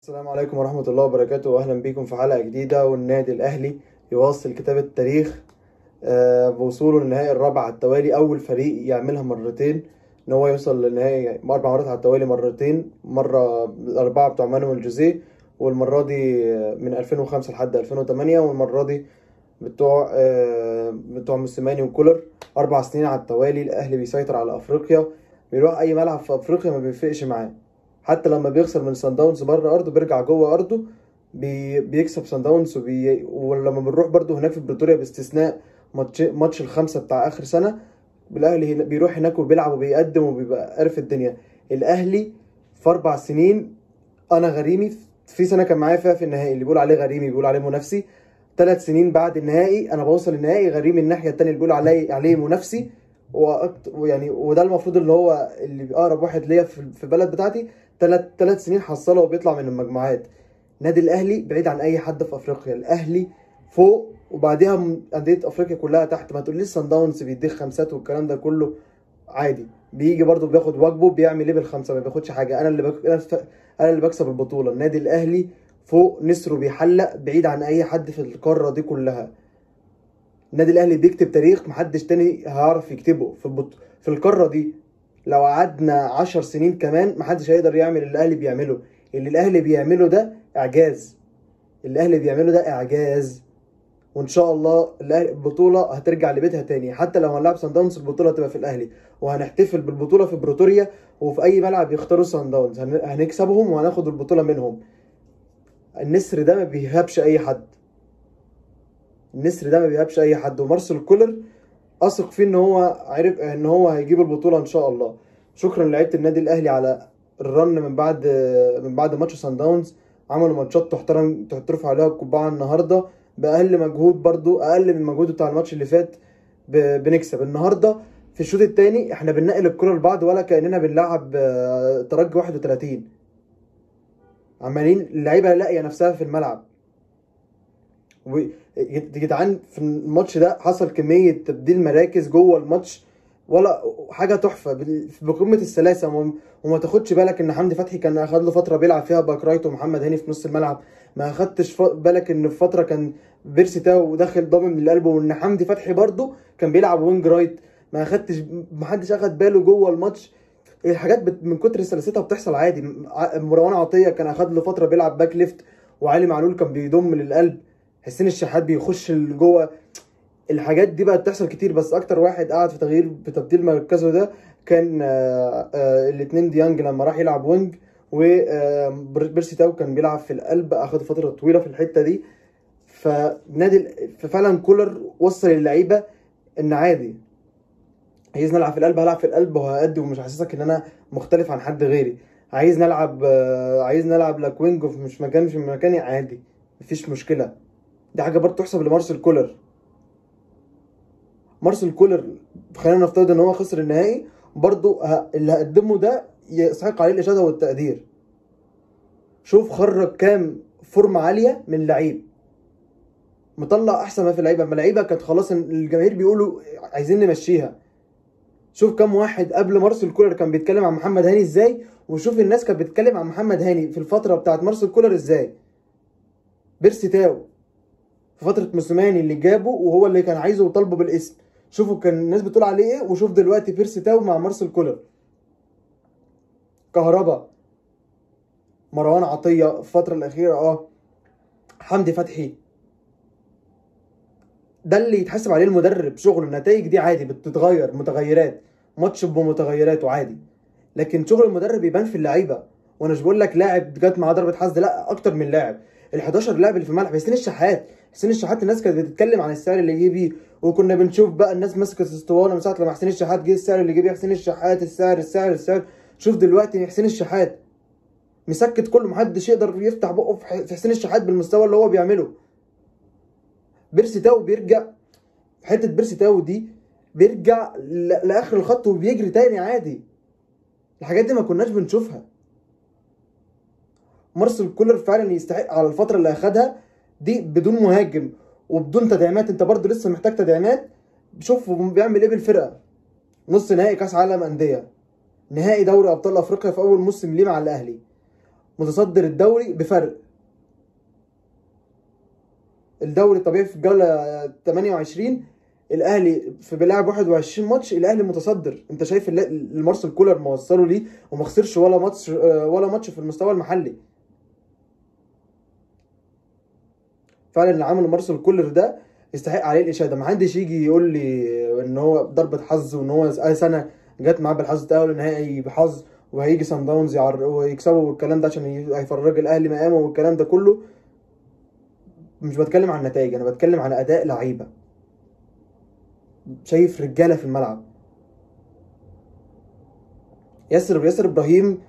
السلام عليكم ورحمة الله وبركاته، وأهلا بكم في حلقة جديدة. والنادي الأهلي يواصل كتابة التاريخ بوصوله للنهائي الرابع على التوالي. أول فريق يعملها مرتين، إن هو يوصل للنهائي 4 مرات على التوالي، مرتين، مرة الأربعة بتوع مانويل جوزيه، والمرة دي من 2005 لحد 2008، والمرة دي بتوع موسيماني وكولر. 4 سنين على التوالي الأهلي بيسيطر على أفريقيا، بيروح أي ملعب في أفريقيا ما بيفرقش معاه. حتى لما بيخسر من سان داونز بره ارضه بيرجع جوه ارضه بيكسب سان داونز ولما بنروح برضه هناك في بريتوريا، باستثناء ماتش الخمسه بتاع اخر سنه، الاهلي بيروح هناك وبيلعب وبيقدم وبيبقى عارف الدنيا. الاهلي في 4 سنين، انا غريمي في سنه كان معايا فيها في النهائي، اللي بيقول عليه غريمي بيقول عليه منافسي. 3 سنين بعد النهائي انا بوصل النهائي، غريمي الناحيه التانيه اللي بيقول عليه منافسي. ويعني وده المفروض اللي هو اللي اقرب واحد ليا في البلد بتاعتي. 3 سنين حصله وبيطلع من المجموعات. نادي الاهلي بعيد عن اي حد في افريقيا، الاهلي فوق وبعديها انديه افريقيا كلها تحت. ما تقوليش سان داونز بيديك خمسات والكلام ده كله، عادي بيجي برضه بياخد واجبه، بيعمل ايه بالخمسه؟ ما بياخدش حاجه. انا اللي بكسب البطوله. النادي الاهلي فوق، نسره بيحلق بعيد عن اي حد في القاره دي كلها. النادي الاهلي بيكتب تاريخ محدش تاني هيعرف يكتبه في القاره دي. لو قعدنا 10 سنين كمان محدش هيقدر يعمل اللي الاهلي بيعمله. اللي الاهلي بيعمله ده اعجاز. اللي بيعمله ده اعجاز. وان شاء الله البطوله هترجع لبيتها تاني. حتى لو هنلعب سان داونز البطوله هتبقى في الاهلي، وهنحتفل بالبطوله في بريتوريا، وفي اي ملعب يختاروا سان داونز هنكسبهم وهناخد البطوله منهم. النسر ده ما بيهابش اي حد. النسر ده ما بيهابش اي حد. ومارسيل كولر اثق فيه ان هو عرف ان هو هيجيب البطوله ان شاء الله. شكرا لعيبه النادي الاهلي على الرن من بعد ماتش سان داونز. عملوا ماتشات ترفع عليها القبعه النهارده باقل مجهود، برضو اقل من المجهود بتاع الماتش اللي فات. بنكسب النهارده. في الشوط الثاني احنا بننقل الكره لبعض ولا كاننا بنلعب ترجي 31. عمالين اللعيبه لاقيه نفسها في الملعب. يا جدعان في الماتش ده حصل كميه تبديل مراكز جوه الماتش، ولا حاجه تحفه بقمه السلاسه. وما تاخدش بالك ان حمدي فتحي كان اخد له فتره بيلعب فيها باك رايت ومحمد هاني في نص الملعب. ما اخدتش بالك ان في فتره كان بيرسي تاو داخل ضامن من قلبه، وان حمدي فتحي برده كان بيلعب وينج رايت. ما حدش اخد باله جوه الماتش. الحاجات من كتر سلاستها بتحصل عادي. مروان عطيه كان اخد له فتره بيلعب باك ليفت، وعلي معلول كان بيضم للقلب، حسين الشحات بيخش لجوه. الحاجات دي بقت تحصل كتير. بس اكتر واحد قعد في تبديل مركزه ده كان الاثنين ديانج لما راح يلعب وينج، وبيرسي تاو كان بيلعب في القلب، اخد فتره طويله في الحته دي. ففعلا كولر وصل للعيبه ان عادي، عايز نلعب في القلب هلعب في القلب وهأدي، ومش حاسسك ان انا مختلف عن حد غيري. عايز نلعب لاك وينج مش مكاني عادي، مفيش مشكله. دي حاجه برضه تحسب لمارسيل كولر. مارسيل كولر خلينا نفترض ان هو خسر النهائي، برضه اللي هقدمه ده يستحق عليه الاشاده والتقدير. شوف خرج كام فورمه عاليه من لعيب، مطلع احسن ما في اللعيبه. ما اللعيبه كانت خلاص الجماهير بيقولوا عايزين نمشيها. شوف كام واحد قبل مارسيل كولر كان بيتكلم عن محمد هاني ازاي، وشوف الناس كانت بتتكلم عن محمد هاني في الفتره بتاعت مارسيل كولر ازاي. بيرسي تاو في فتره موسيماني اللي جابه وهو اللي كان عايزه وطالبه بالاسم، شوفوا كان الناس بتقول عليه ايه. وشوف دلوقتي بيرسي تاو مع مارسيل كولر. كهربا، مروان عطيه في الفتره الاخيره، حمدي فتحي. ده اللي يتحسب عليه المدرب شغله. النتائج دي عادي بتتغير، متغيرات، ماتش بمتغيراته عادي، لكن شغل المدرب يبان في اللعيبه. وانا مش بقول لك لاعب جت معاه ضربه حظ، لا، اكتر من لاعب. ال 11 لاعب اللي في الملعب. حسين الشحات الناس كانت بتتكلم عن السعر اللي جه بيه، وكنا بنشوف بقى الناس ماسكه اسطوانه من ساعه لما حسين الشحات جه. السعر اللي جه بيه حسين الشحات، السعر. شوف دلوقتي حسين الشحات مسكت كله، محدش يقدر يفتح بقه في حسين الشحات بالمستوى اللي هو بيعمله. بيرسي تاو بيرجع في حته، بيرسي تاو دي بيرجع لاخر الخط وبيجري تاني عادي. الحاجات دي ما كناش بنشوفها. مارسيل كولر فعلا يستحق على الفتره اللي اخدها دي بدون مهاجم وبدون تدعيمات. انت برضو لسه محتاج تدعيمات. شوف بيعمل ايه بالفرقه. نص نهائي كاس عالم انديه، نهائي دوري ابطال افريقيا في اول موسم ليه مع الاهلي، متصدر الدوري بفرق. الدوري الطبيعي في الجوله 28 الاهلي في بيلعب 21 ماتش، الاهلي متصدر. انت شايف المارسيل كولر ما وصله ليه وما خسرش ولا ماتش في المستوى المحلي. فعلا اللي عمله مارسيل كولر ده يستحق عليه الاشاده. ما حدش يجي يقول لي ان هو ضربه حظ وان هو اي سنه جت معاه بالحظ، تاهل النهائي بحظ وهيجي سان داونز ويكسبوا والكلام ده عشان هيفرج الاهلي مقامه والكلام ده كله. مش بتكلم عن نتائج، انا بتكلم عن اداء لعيبه. شايف رجاله في الملعب. ياسر ابراهيم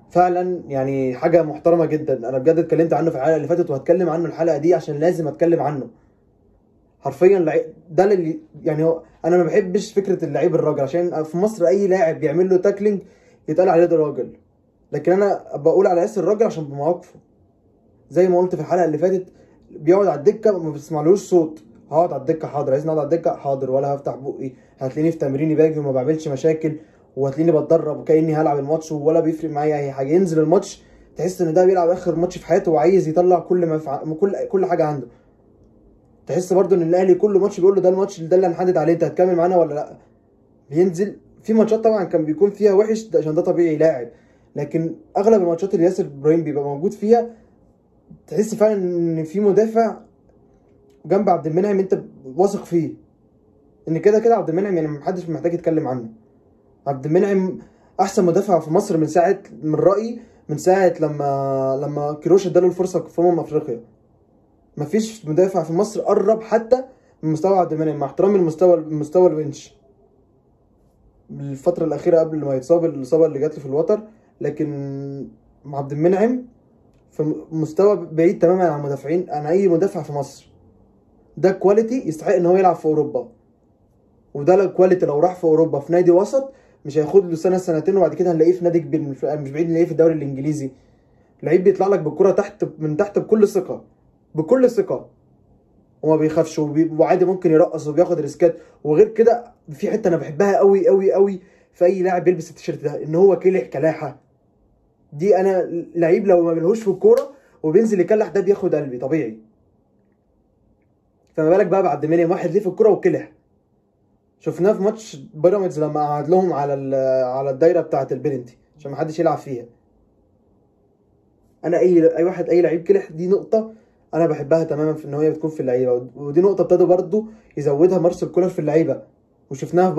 فعلا يعني حاجه محترمه جدا. انا بجد اتكلمت عنه في الحلقه اللي فاتت وهتكلم عنه الحلقه دي عشان لازم اتكلم عنه. حرفيا ده اللي يعني هو انا ما بحبش فكره اللعيب الراجل، عشان في مصر اي لاعب بيعمل له تاكلينج يتقال عليه ده راجل، لكن انا بقول على ياسر الراجل عشان بمواقفه. زي ما قلت في الحلقه اللي فاتت، بيقعد على الدكه ما بتسمعلوش صوت. هقعد على الدكه حاضر، عايزني اقعد على الدكه حاضر، ولا هفتح بقي. هتلاقيني في تمريني باجي وما بعملش مشاكل، وهتلاقيني بتدرب وكاني هلعب الماتش ولا بيفرق معايا اي حاجه. ينزل الماتش تحس ان ده بيلعب اخر ماتش في حياته وعايز يطلع كل ما كل حاجه عنده. تحس برضو ان الاهلي كل ماتش بيقول له ده الماتش ده اللي هنحدد عليه، انت هتكمل معانا ولا لا. بينزل في ماتشات طبعا كان بيكون فيها وحش ده عشان ده طبيعي لاعب، لكن اغلب الماتشات اللي ياسر ابراهيم بيبقى موجود فيها تحس فعلا ان في مدافع جنب عبد المنعم انت واثق فيه. ان كده كده عبد المنعم يعني محدش محتاج يتكلم عنه. عبد المنعم احسن مدافع في مصر من رايي من ساعه لما كيروش اداله الفرصه في افريقيا. مفيش مدافع في مصر قرب حتى من مستوى عبد المنعم، مع احترامي المستوى الونش الفتره الاخيره قبل ما يتصاب الاصابه اللي جات له في الوتر، لكن عبد المنعم في مستوى بعيد تماما عن المدافعين، عن اي مدافع في مصر. ده كواليتي يستحق ان هو يلعب في اوروبا، وده الكواليتي لو راح في اوروبا في نادي وسط مش هياخد له سنه سنتين وبعد كده هنلاقيه في نادي كبير. مش بعيد نلاقيه في الدوري الانجليزي. لعيب بيطلع لك بالكره من تحت بكل ثقه وما بيخافش وعادي ممكن يرقص وبياخد ريسكات. وغير كده في حته انا بحبها قوي قوي قوي في اي لاعب بيلبس التيشيرت ده، ان هو كلح كلاحه. دي انا لعيب لو ما بيلهوش في الكوره وبينزل يكلح ده بياخد قلبي طبيعي. فما بالك بقى بعد منعم واحد ليه في الكوره وكلح. شفناه في ماتش بيراميدز لما قعد لهم على الدايره بتاعه البلنتي عشان ما حدش يلعب فيها. انا اي واحد اي لعيب كلح دي نقطه انا بحبها تماما في ان هي بتكون في اللعيبه، ودي نقطه ابتدوا برضو يزودها مارسيل كولر في اللعيبه، وشفناها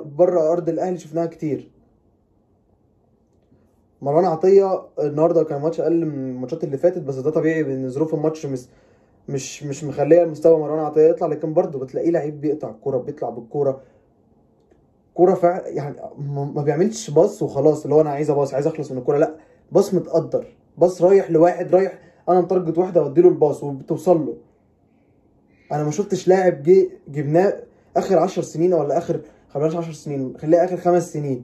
بره ارض الاهلي شفناها كتير. مروان عطيه النهارده كان ماتش اقل من الماتشات اللي فاتت، بس ده طبيعي بان ظروف الماتش مش مخليه المستوى مروان عطيه يطلع، لكن برضو بتلاقيه لعيب بيقطع الكوره بيطلع بالكوره كوره يعني ما بيعملش باص وخلاص اللي هو انا عايز اباص عايز اخلص من الكوره، لا باص متقدر، باص رايح لواحد رايح انا متارجت واحده واديله الباص وبتوصل له. انا ما شفتش لاعب جبناه اخر 10 سنين ولا اخر خلاص 10 سنين خليها اخر 5 سنين.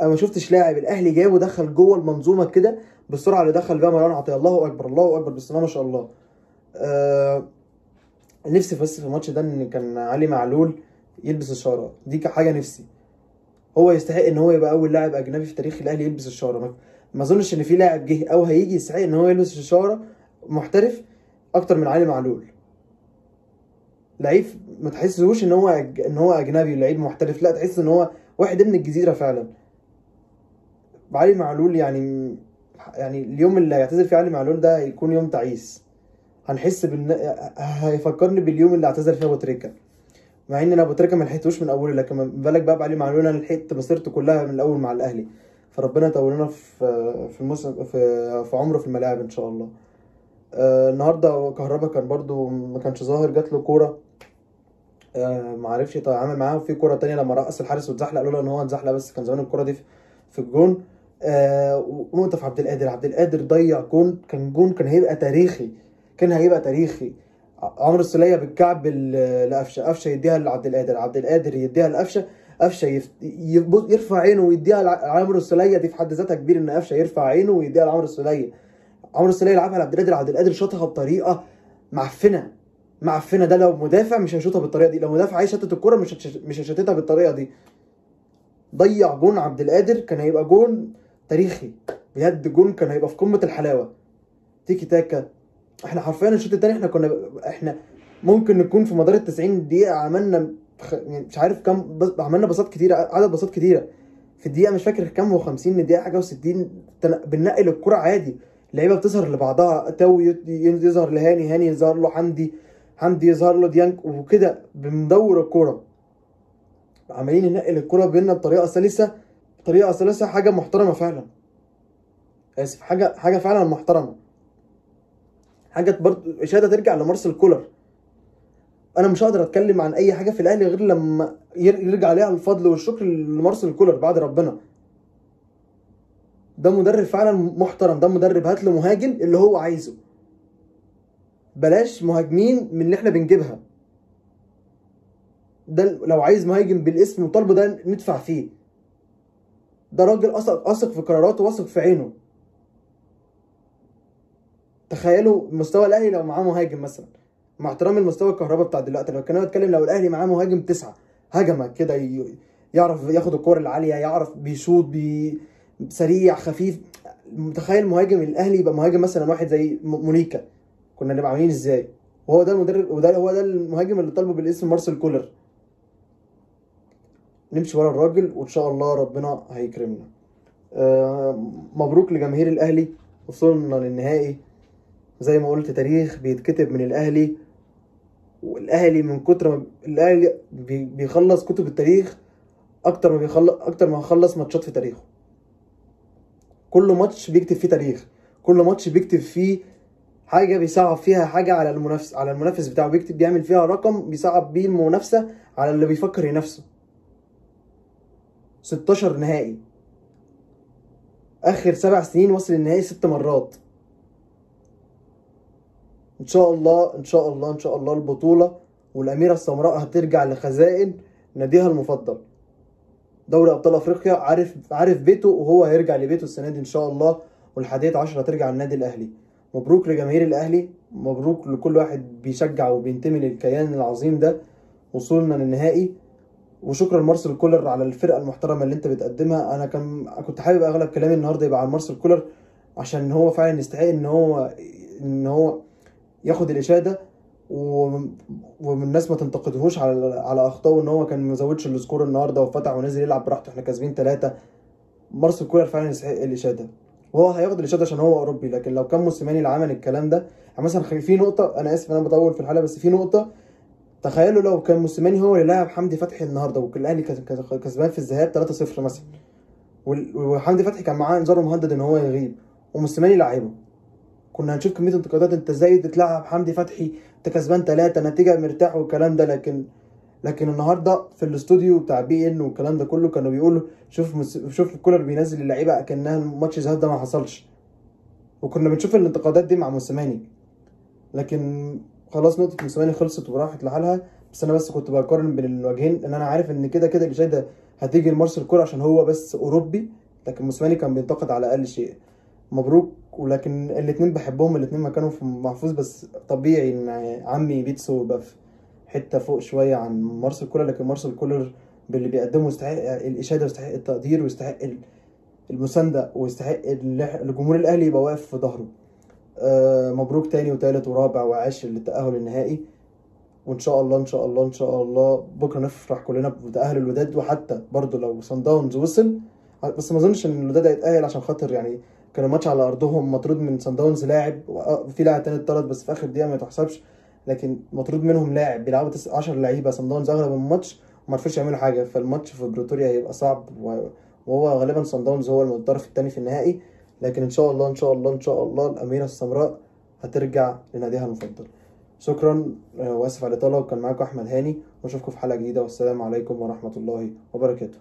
انا ما شفتش لاعب الاهلي جابه دخل جوه المنظومه كده بالسرعه اللي دخل بيها مروان عطيه. الله اكبر الله اكبر بسم الله ما شاء الله. نفسي بس في الماتش ده ان كان علي معلول يلبس الشاره دي كحاجه نفسي. هو يستحق ان هو يبقى اول لاعب اجنبي في تاريخ الاهلي يلبس الشاره. ما اظنش ان في لاعب جه او هيجي يستحق ان هو يلبس الشاره محترف اكتر من علي معلول. لعيب ما تحسوش ان هو اجنبي لعيب محترف، لا تحس ان هو واحد من الجزيره فعلا. علي معلول يعني اليوم اللي هيعتزل فيه علي معلول ده هيكون يوم تعيس. هنحس هيفكرني باليوم اللي اعتزل فيه ابو تريكه، مع ان انا ابو تريكه ما لحقتوش من اوله، لكن ما بالك بقى بعلي معلول انا لحقت مسيرته كلها من الاول مع الاهلي. فربنا يطول لنا في الموسم في عمره في الملاعب ان شاء الله. النهارده كهربا كان برضو ما كانش ظاهر، جات له كوره ما عرفش يتعامل معاها، وفي كوره تانية لما رقص الحارس واتزحلق لولا ان هو اتزحلق بس كان زمان الكوره دي في الجون. ونقطه في عبد القادر ضيع جون كان هيبقى تاريخي. عمرو السوليه بالكعب لقفشه يديها لعبد القادر يديها لقفشه، قفشه يرفع عينه ويديها لعمرو السوليه. دي في حد ذاتها كبير ان قفشه يرفع عينه ويديها لعمرو السوليه. عمرو السوليه يلعبها لعبد القادر شاطها بطريقه معفنه. ده لو مدافع مش هيشوطها بالطريقه دي، لو مدافع عايز يشتت الكوره مش هيشتتها بالطريقه دي. ضيع جون عبد القادر كان هيبقى جون تاريخي. بجد جون كان هيبقى في قمه الحلاوه. تيكي تاكا. احنا حرفيا الشوط التاني احنا ممكن نكون في مدار ال 90 دقيقه عملنا يعني مش عارف كام عملنا باصات كتيره، عدد باصات كتيره في الدقيقه، مش فاكر كام، هو 50 دقيقه حاجه و60. بننقل الكره عادي، اللعيبه بتظهر لبعضها، تاو يظهر لهاني، هاني يظهر له حمدي، حمدي يظهر له ديانج، وكده بندور الكره، عمالين ننقل الكره بينا بطريقه سلسه، بطريقه سلسه، حاجه محترمه فعلا. اسف، حاجه فعلا محترمه. حاجه برضه اشاده ترجع لمارسيل كولر. انا مش هقدر اتكلم عن اي حاجه في الاهلي غير لما يرجع عليها الفضل والشكر لمارسيل كولر بعد ربنا. ده مدرب فعلا محترم، ده مدرب هات له مهاجم اللي هو عايزه، بلاش مهاجمين من اللي احنا بنجيبها. ده لو عايز مهاجم بالاسم وطالبه ده ندفع فيه. ده راجل اثق في قراراته، واثق في عينه. تخيلوا مستوى الاهلي لو معاه مهاجم مثلا، مع احترام المستوى الكهرباء بتاع دلوقتي، لو كنا بتكلم لو الاهلي معاه مهاجم 9 هجمه كده، يعرف ياخد الكور العاليه، يعرف بيشوط سريع خفيف. متخيل مهاجم الاهلي يبقى مهاجم مثلا واحد زي مونيكا، كنا نبقى عاملين ازاي؟ وهو ده المدرب، وده هو ده المهاجم اللي طالبه بالاسم مارسيل كولر. نمشي ورا الراجل وان شاء الله ربنا هيكرمنا. مبروك لجماهير الاهلي، وصلنا للنهائي. زي ما قلت تاريخ بيتكتب من الاهلي، والاهلي من كتر ما الاهلي بيخلص كتب التاريخ اكتر ما خلص ماتشات في تاريخه. كل ماتش بيكتب فيه تاريخ، كل ماتش بيكتب فيه حاجه بيصعب فيها حاجه على المنافس بتاعه، بيعمل فيها رقم بيصعب بيه المنافسه على اللي بيفكر ينافسه. 16 نهائي، اخر 7 سنين وصل النهائي 6 مرات. ان شاء الله ان شاء الله ان شاء الله البطوله والاميره السمراء هترجع لخزائن ناديها المفضل. دوري ابطال افريقيا عارف بيته، وهو هيرجع لبيته السنه دي ان شاء الله، والحادية عشر هترجع للنادي الاهلي. مبروك لجماهير الاهلي، مبروك لكل واحد بيشجع وبينتمي للكيان العظيم ده. وصولنا للنهائي، وشكرا مارسيل كولر على الفرقه المحترمه اللي انت بتقدمها. انا كنت حابب اغلب كلامي النهارده يبقى عن مارسيل كولر، عشان هو فعلا يستحق ان هو ياخد الاشاده، والناس ما تنتقدهوش على اخطائه، ان هو كان مزودش السكور النهارده وفتح ونزل يلعب براحته، احنا كاسبين 3. مارسيل كولر فعلا يستحق الاشاده، وهو هياخد الاشاده عشان هو اوروبي. لكن لو كان موسيماني اللي عمل الكلام ده، يعني مثلا في نقطه، انا اسف انا بطول في الحلقه، بس في نقطه، تخيلوا لو كان موسيماني هو اللي لاعب حمدي فتحي النهارده، والاهلي كسبان في الذهاب 3-0 مثلا، وحمدي فتحي كان معاه انذار مهدد ان هو يغيب، وموسيماني لعبه، كنا هنشوف كميه انتقادات، انت ازاي تلعب حمدي فتحي، انت كسبان 3 نتيجه مرتاح والكلام ده. لكن النهارده في الاستوديو بتاع بي ان والكلام ده كله كانوا بيقولوا شوف كولر بينزل اللعيبه اكنها الماتش الذهاب ده ما حصلش، وكنا بنشوف الانتقادات دي مع موسيماني. لكن خلاص نقطه موسيماني خلصت وراحت لحالها. بس انا كنت بقارن بين الوجهين، ان انا عارف ان كده الاشاده هتيجي لمارسيل كولر عشان هو بس اوروبي، لكن موسيماني كان بينتقد على اقل شيء. مبروك. ولكن الاتنين بحبهم، الاتنين مكانهم في محفوظ، بس طبيعي ان عمي بيتسو يبقى في حته فوق شويه عن مارسيل كولر. لكن مارسيل كولر باللي بيقدمه يستحق الاشاده، ويستحق التقدير، ويستحق المسانده، ويستحق الجمهور الاهلي يبقى واقف في ظهره. مبروك تاني وتالت ورابع وعاشر للتاهل النهائي. وان شاء الله ان شاء الله ان شاء الله بكره نفرح كلنا بتاهل الوداد، وحتى برضو لو صن داونز وصل، بس ما اظنش ان الوداد هيتاهل عشان خاطر يعني كان الماتش على ارضهم، مطرود من صن داونز لاعب، في لاعب تاني اتطرد بس في اخر دقيقه ما تحسبش، لكن مطرود منهم لاعب، بيلعبوا 10 لعيبه صن داونز اغلب الماتش وما عرفوش يعملوا حاجه، فالماتش في بريتوريا هيبقى صعب، وهو غالبا صن داونز هو الطرف الثاني في النهائي. لكن ان شاء الله ان شاء الله ان شاء الله الاميره السمراء هترجع لناديها المفضل. شكرا واسف على الاطاله، وكان معاكم احمد هاني، واشوفكم في حلقه جديده، والسلام عليكم ورحمه الله وبركاته.